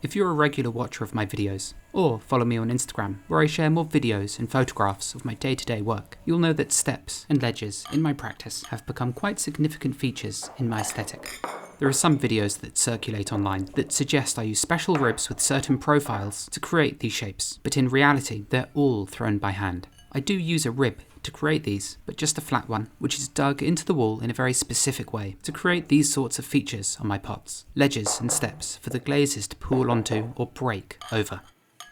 If you're a regular watcher of my videos, or follow me on Instagram where I share more videos and photographs of my day-to-day work, you'll know that steps and ledges in my practice have become quite significant features in my aesthetic. There are some videos that circulate online that suggest I use special ribs with certain profiles to create these shapes, but in reality they're all thrown by hand. I do use a rib to create these, but just a flat one, which is dug into the wall in a very specific way to create these sorts of features on my pots, ledges and steps for the glazes to pool onto or break over.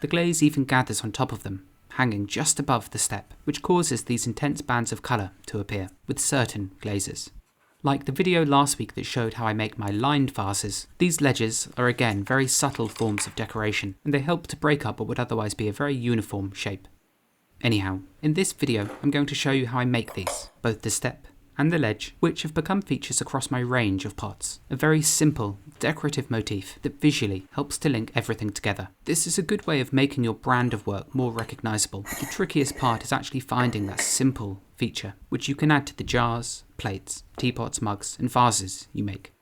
The glaze even gathers on top of them, hanging just above the step, which causes these intense bands of colour to appear with certain glazes. Like the video last week that showed how I make my lined vases, these ledges are again very subtle forms of decoration, and they help to break up what would otherwise be a very uniform shape. Anyhow, in this video I'm going to show you how I make these, both the step and the ledge, which have become features across my range of pots. A very simple, decorative motif that visually helps to link everything together. This is a good way of making your brand of work more recognisable. The trickiest part is actually finding that simple feature, which you can add to the jars, plates, teapots, mugs and vases you make.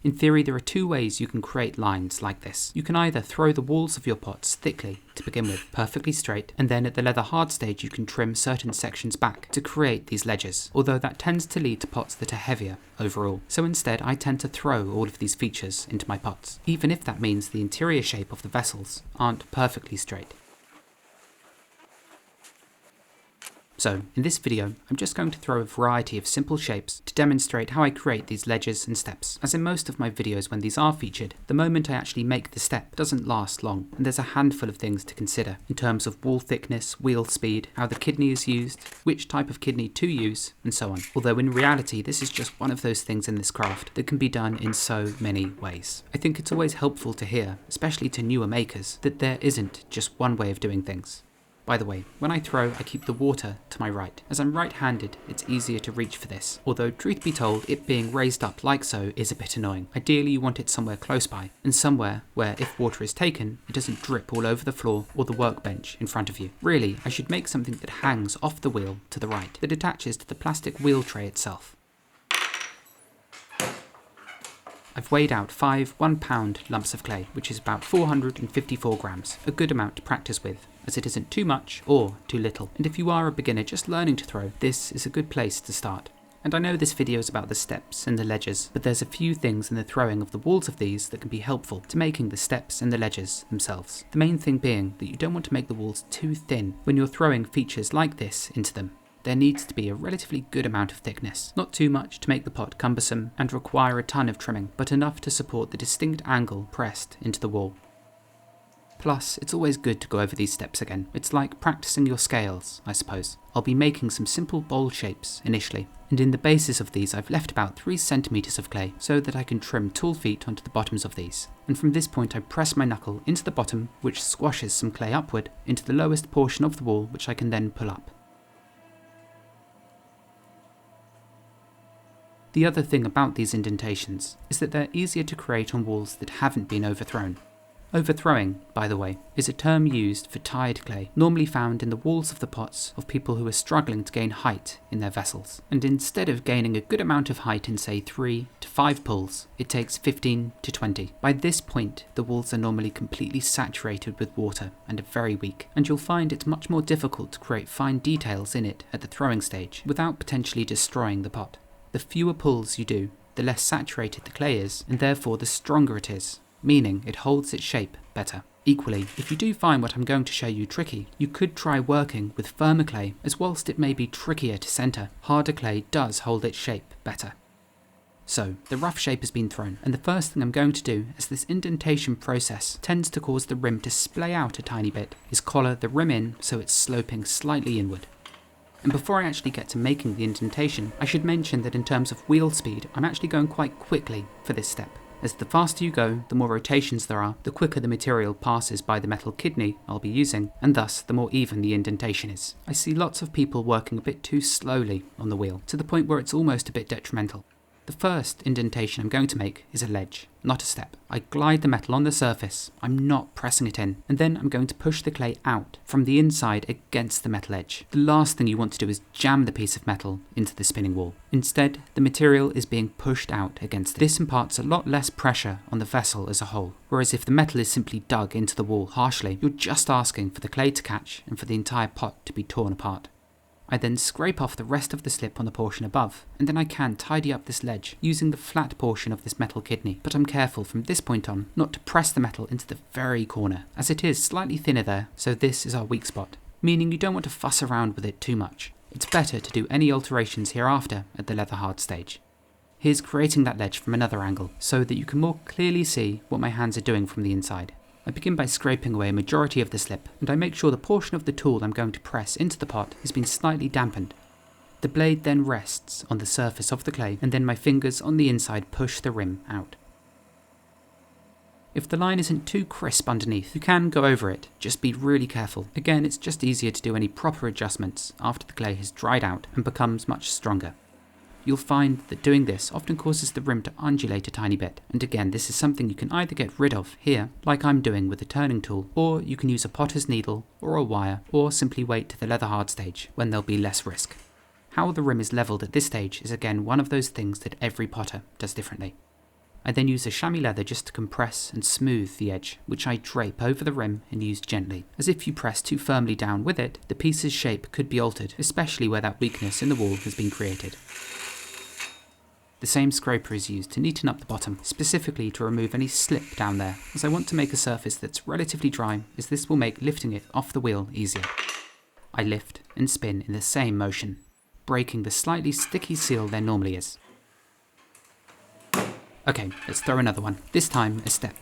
In theory, there are two ways you can create lines like this. You can either throw the walls of your pots thickly to begin with, perfectly straight, and then at the leather hard stage you can trim certain sections back to create these ledges, although that tends to lead to pots that are heavier overall. So instead I tend to throw all of these features into my pots, even if that means the interior shape of the vessels aren't perfectly straight. So, in this video, I'm just going to throw a variety of simple shapes to demonstrate how I create these ledges and steps. As in most of my videos when these are featured, the moment I actually make the step doesn't last long, and there's a handful of things to consider in terms of wall thickness, wheel speed, how the kidney is used, which type of kidney to use, and so on. Although in reality, this is just one of those things in this craft that can be done in so many ways. I think it's always helpful to hear, especially to newer makers, that there isn't just one way of doing things. By the way, when I throw, I keep the water to my right. As I'm right-handed, it's easier to reach for this, although truth be told, it being raised up like so is a bit annoying. Ideally you want it somewhere close by, and somewhere where if water is taken, it doesn't drip all over the floor or the workbench in front of you. Really, I should make something that hangs off the wheel to the right, that attaches to the plastic wheel tray itself. I've weighed out 5 1-pound lumps of clay, which is about 454 grams, a good amount to practice with, as it isn't too much or too little. And if you are a beginner just learning to throw, this is a good place to start. And I know this video is about the steps and the ledges, but there's a few things in the throwing of the walls of these that can be helpful to making the steps and the ledges themselves. The main thing being that you don't want to make the walls too thin when you're throwing features like this into them. There needs to be a relatively good amount of thickness, not too much to make the pot cumbersome and require a ton of trimming, but enough to support the distinct angle pressed into the wall. Plus, it's always good to go over these steps again. It's like practicing your scales, I suppose. I'll be making some simple bowl shapes initially, and in the bases of these I've left about 3 centimeters of clay so that I can trim tool feet onto the bottoms of these. And from this point I press my knuckle into the bottom, which squashes some clay upward into the lowest portion of the wall, which I can then pull up. The other thing about these indentations is that they're easier to create on walls that haven't been overthrown. Overthrowing, by the way, is a term used for tied clay, normally found in the walls of the pots of people who are struggling to gain height in their vessels. And instead of gaining a good amount of height in say 3 to 5 pulls, it takes 15 to 20. By this point, the walls are normally completely saturated with water and are very weak, and you'll find it's much more difficult to create fine details in it at the throwing stage without potentially destroying the pot. The fewer pulls you do, the less saturated the clay is, and therefore the stronger it is, meaning it holds its shape better. Equally, if you do find what I'm going to show you tricky, you could try working with firmer clay, as whilst it may be trickier to centre, harder clay does hold its shape better. So, the rough shape has been thrown, and the first thing I'm going to do, as this indentation process tends to cause the rim to splay out a tiny bit, is collar the rim in so it's sloping slightly inward. And before I actually get to making the indentation, I should mention that in terms of wheel speed, I'm actually going quite quickly for this step. As the faster you go, the more rotations there are, the quicker the material passes by the metal kidney I'll be using, and thus the more even the indentation is. I see lots of people working a bit too slowly on the wheel, to the point where it's almost a bit detrimental. The The first indentation I'm going to make is a ledge, not a step. I glide the metal on the surface, I'm not pressing it in, and then I'm going to push the clay out from the inside against the metal edge. The last thing you want to do is jam the piece of metal into the spinning wall. Instead, the material is being pushed out against it. This imparts a lot less pressure on the vessel as a whole, whereas if the metal is simply dug into the wall harshly, you're just asking for the clay to catch and for the entire pot to be torn apart. I then scrape off the rest of the slip on the portion above, and then I can tidy up this ledge using the flat portion of this metal kidney, but I'm careful from this point on not to press the metal into the very corner, as it is slightly thinner there, so this is our weak spot, meaning you don't want to fuss around with it too much. It's better to do any alterations hereafter at the leather hard stage. Here's creating that ledge from another angle, so that you can more clearly see what my hands are doing from the inside. I begin by scraping away a majority of the slip, and I make sure the portion of the tool I'm going to press into the pot has been slightly dampened. The blade then rests on the surface of the clay, and then my fingers on the inside push the rim out. If the line isn't too crisp underneath, you can go over it, just be really careful. Again, it's just easier to do any proper adjustments after the clay has dried out and becomes much stronger. You'll find that doing this often causes the rim to undulate a tiny bit, and again this is something you can either get rid of here, like I'm doing with the turning tool, or you can use a potter's needle or a wire, or simply wait to the leather hard stage when there'll be less risk. How the rim is levelled at this stage is again one of those things that every potter does differently. I then use a chamois leather just to compress and smooth the edge, which I drape over the rim and use gently, as if you press too firmly down with it, the piece's shape could be altered, especially where that weakness in the wall has been created. The same scraper is used to neaten up the bottom, specifically to remove any slip down there, as I want to make a surface that's relatively dry, as this will make lifting it off the wheel easier. I lift and spin in the same motion, breaking the slightly sticky seal there normally is. Okay, let's throw another one, this time a step.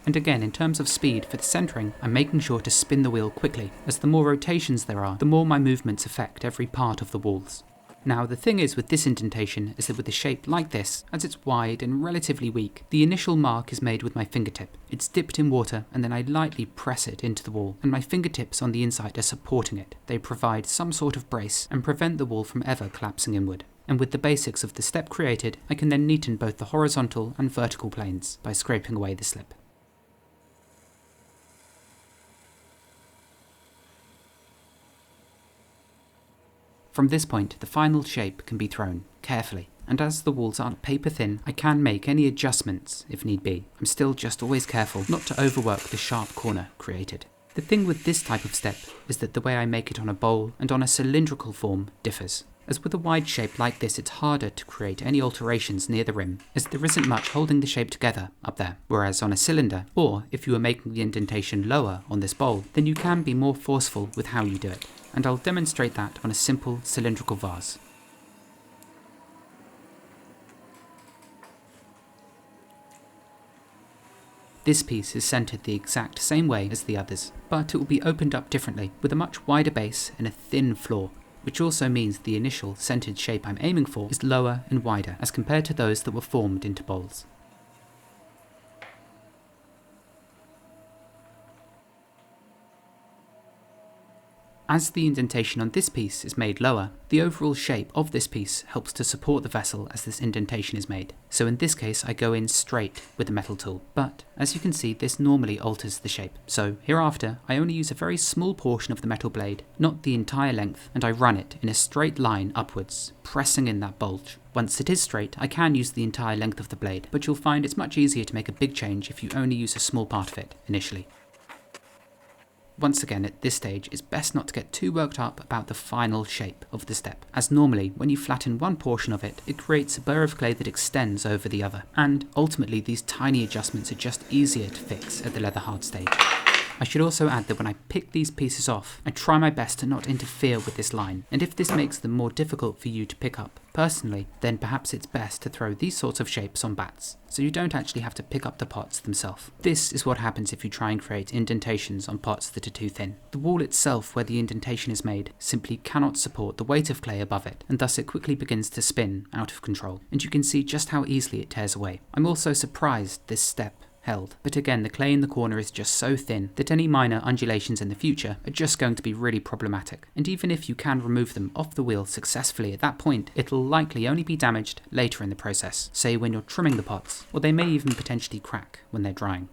And again, in terms of speed for the centering, I'm making sure to spin the wheel quickly, as the more rotations there are, the more my movements affect every part of the walls. Now the thing is with this indentation is that with a shape like this, as it's wide and relatively weak, the initial mark is made with my fingertip. It's dipped in water and then I lightly press it into the wall, and my fingertips on the inside are supporting it. They provide some sort of brace and prevent the wall from ever collapsing inward. And with the basics of the step created, I can then neaten both the horizontal and vertical planes by scraping away the slip. From this point, the final shape can be thrown, carefully, and as the walls aren't paper thin, I can make any adjustments if need be. I'm still just always careful not to overwork the sharp corner created. The thing with this type of step is that the way I make it on a bowl and on a cylindrical form differs. As with a wide shape like this, it's harder to create any alterations near the rim, as there isn't much holding the shape together up there. Whereas on a cylinder, or if you are making the indentation lower on this bowl, then you can be more forceful with how you do it. And I'll demonstrate that on a simple cylindrical vase. This piece is centered the exact same way as the others, but it will be opened up differently, with a much wider base and a thin floor, which also means the initial centered shape I'm aiming for is lower and wider as compared to those that were formed into bowls. As the indentation on this piece is made lower, the overall shape of this piece helps to support the vessel as this indentation is made. So in this case I go in straight with the metal tool, but as you can see this normally alters the shape. So hereafter I only use a very small portion of the metal blade, not the entire length, and I run it in a straight line upwards, pressing in that bulge. Once it is straight, I can use the entire length of the blade, but you'll find it's much easier to make a big change if you only use a small part of it initially. Once again, at this stage, it's best not to get too worked up about the final shape of the step, as normally, when you flatten one portion of it, it creates a burr of clay that extends over the other, and ultimately these tiny adjustments are just easier to fix at the leather hard stage. I should also add that when I pick these pieces off, I try my best to not interfere with this line, and if this makes them more difficult for you to pick up personally, then perhaps it's best to throw these sorts of shapes on bats, so you don't actually have to pick up the pots themselves. This is what happens if you try and create indentations on pots that are too thin. The wall itself where the indentation is made simply cannot support the weight of clay above it, and thus it quickly begins to spin out of control, and you can see just how easily it tears away. I'm also surprised this step held. But again, the clay in the corner is just so thin that any minor undulations in the future are just going to be really problematic. And even if you can remove them off the wheel successfully at that point, it'll likely only be damaged later in the process, say when you're trimming the pots, or they may even potentially crack when they're drying.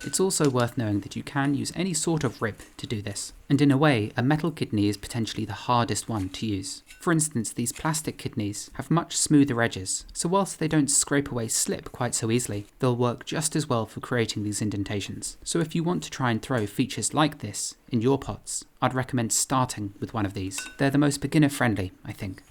It's also worth knowing that you can use any sort of rib to do this, and in a way, a metal kidney is potentially the hardest one to use. For instance, these plastic kidneys have much smoother edges, so whilst they don't scrape away slip quite so easily, they'll work just as well for creating these indentations. So if you want to try and throw features like this in your pots, I'd recommend starting with one of these. They're the most beginner friendly, I think.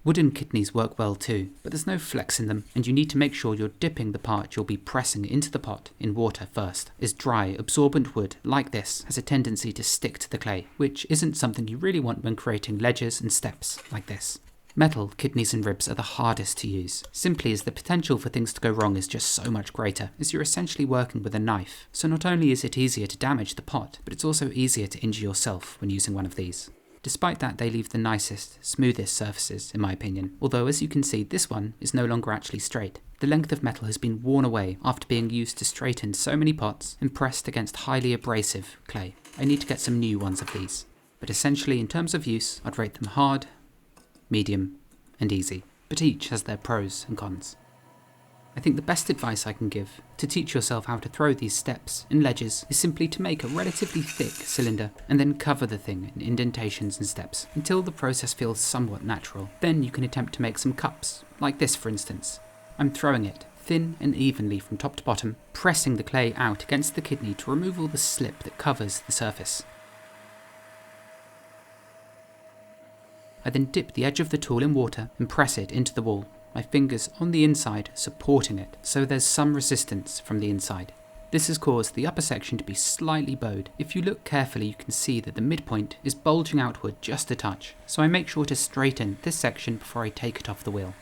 Wooden kidneys work well too, but there's no flex in them, and you need to make sure you're dipping the part you'll be pressing into the pot in water first, as dry, absorbent wood like this has a tendency to stick to the clay, which isn't something you really want when creating ledges and steps like this. Metal kidneys and ribs are the hardest to use, simply as the potential for things to go wrong is just so much greater, as you're essentially working with a knife. So not only is it easier to damage the pot, but it's also easier to injure yourself when using one of these. Despite that, they leave the nicest, smoothest surfaces, in my opinion, although as you can see, this one is no longer actually straight. The length of metal has been worn away after being used to straighten so many pots and pressed against highly abrasive clay. I need to get some new ones of these. But essentially, in terms of use, I'd rate them hard, medium, and easy, but each has their pros and cons. I think the best advice I can give to teach yourself how to throw these steps and ledges is simply to make a relatively thick cylinder and then cover the thing in indentations and steps until the process feels somewhat natural. Then you can attempt to make some cups, like this for instance. I'm throwing it thin and evenly from top to bottom, pressing the clay out against the kidney to remove all the slip that covers the surface. I then dip the edge of the tool in water and press it into the wall, my fingers on the inside supporting it, so there's some resistance from the inside. This has caused the upper section to be slightly bowed. If you look carefully, you can see that the midpoint is bulging outward just a touch, so I make sure to straighten this section before I take it off the wheel.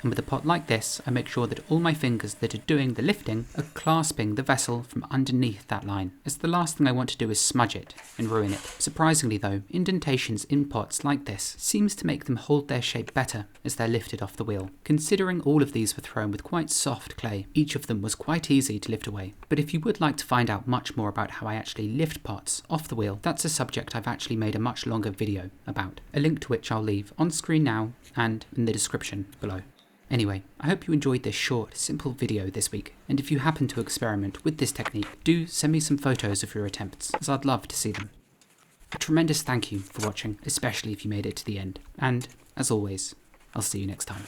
And with a pot like this, I make sure that all my fingers that are doing the lifting are clasping the vessel from underneath that line, as the last thing I want to do is smudge it and ruin it. Surprisingly though, indentations in pots like this seems to make them hold their shape better as they're lifted off the wheel. Considering all of these were thrown with quite soft clay, each of them was quite easy to lift away. But if you would like to find out much more about how I actually lift pots off the wheel, that's a subject I've actually made a much longer video about, a link to which I'll leave on screen now and in the description below. Anyway, I hope you enjoyed this short, simple video this week, and if you happen to experiment with this technique, do send me some photos of your attempts, as I'd love to see them. A tremendous thank you for watching, especially if you made it to the end, and, as always, I'll see you next time.